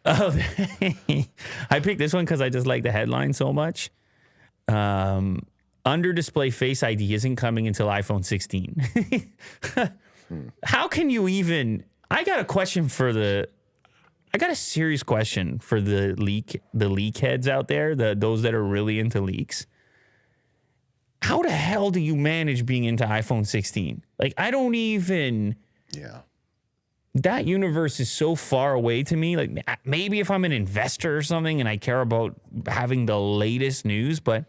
Oh, I picked this one because I just like the headline so much. Under display Face ID isn't coming until iPhone 16. How can you even? I got a serious question for the leak heads out there, those that are really into leaks. How the hell do you manage being into iPhone 16? Like, I don't even. Yeah. That universe is so far away to me. Like, maybe if I'm an investor or something and I care about having the latest news, but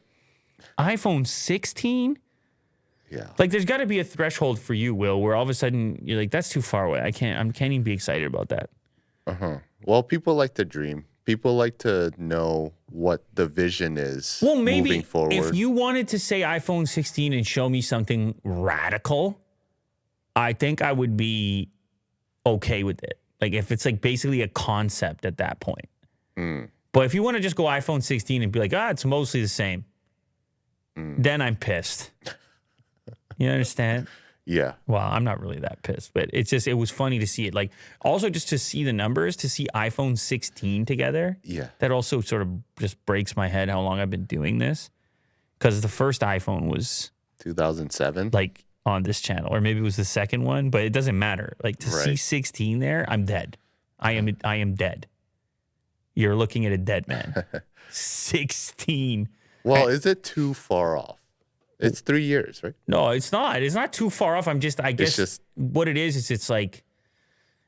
iPhone 16? Yeah. Like, there's got to be a threshold for you, Will, where all of a sudden you're like, that's too far away. I can't even be excited about that. Well, people like to dream. People like to know what the vision is moving forward. If you wanted to say iPhone 16 and show me something radical, I think I would be okay with it. Like, if it's like basically a concept at that point. But if you want to just go iPhone 16 and be like, it's mostly the same, then I'm pissed. You understand? Yeah. Well, I'm not really that pissed, but it was funny to see it. Like, also just to see the numbers, to see iPhone 16 together. Yeah. That also sort of just breaks my head how long I've been doing this. Because the first iPhone was 2007. like on this channel, or maybe it was the second one, but it doesn't matter. Like, to see 16 there, I'm dead. I am dead. You're looking at a dead man. 16. Well, is it too far off? It's 3 years, right? No, it's not. It's not too far off. I guess just what it is it's like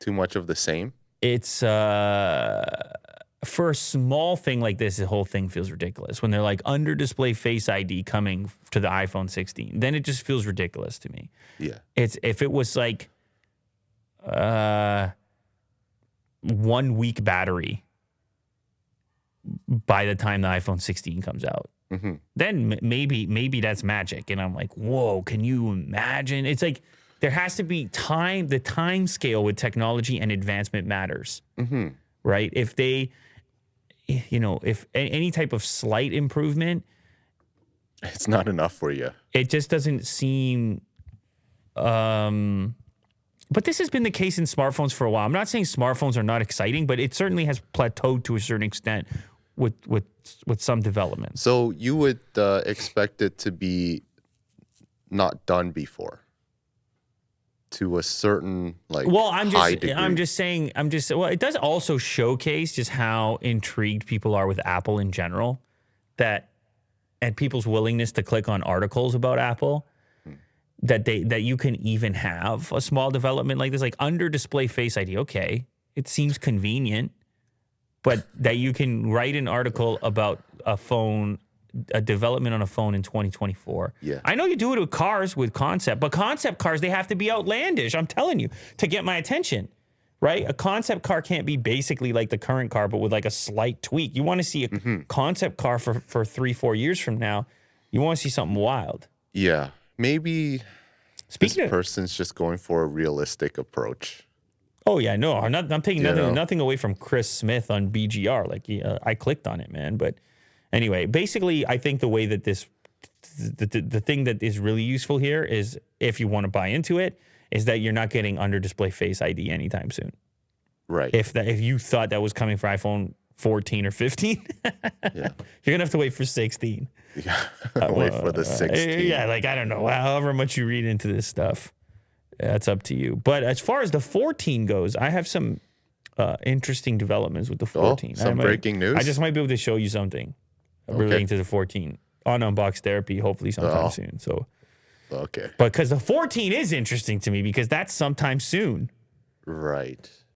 too much of the same. It's for a small thing like this, the whole thing feels ridiculous. When they're like under display Face ID coming to the iPhone 16, then it just feels ridiculous to me. Yeah. It's if it was like 1 week battery by the time the iPhone 16 comes out. Then maybe that's magic. And I'm like, whoa, can you imagine? It's like there has to be time. The time scale with technology and advancement matters, right? If they, if any type of slight improvement, it's not enough for you. It just doesn't seem. But this has been the case in smartphones for a while. I'm not saying smartphones are not exciting, but it certainly has plateaued to a certain extent with some development. So you would expect it to be not done before to a certain high degree. It does also showcase just how intrigued people are with Apple in general, and people's willingness to click on articles about Apple, that you can even have a small development like this, like under display Face ID. Okay, it seems convenient. But that you can write an article about a development on a phone in 2024. Yeah. I know you do it with cars, with concept, but concept cars, they have to be outlandish, I'm telling you, to get my attention, right? A concept car can't be basically like the current car, but with like a slight tweak. You want to see a concept car for 3-4 years from now. You want to see something wild. Yeah. Maybe this person's just going for a realistic approach. Oh, yeah, no, I'm taking nothing away from Chris Smith on BGR. Like, I clicked on it, man. But anyway, basically, I think the way that the thing that is really useful here is, if you want to buy into it, is that you're not getting under display Face ID anytime soon. Right. If you thought that was coming for iPhone 14 or 15, you're gonna have to wait for 16. Yeah, wait for the 16. Yeah, like, I don't know, however much you read into this stuff. That's up to you. But as far as the 14 goes, I have some interesting developments with the 14. Some breaking news? I just might be able to show you something relating to the 14 on Unbox Therapy, hopefully sometime soon. So, okay. Because the 14 is interesting to me because that's sometime soon. Right.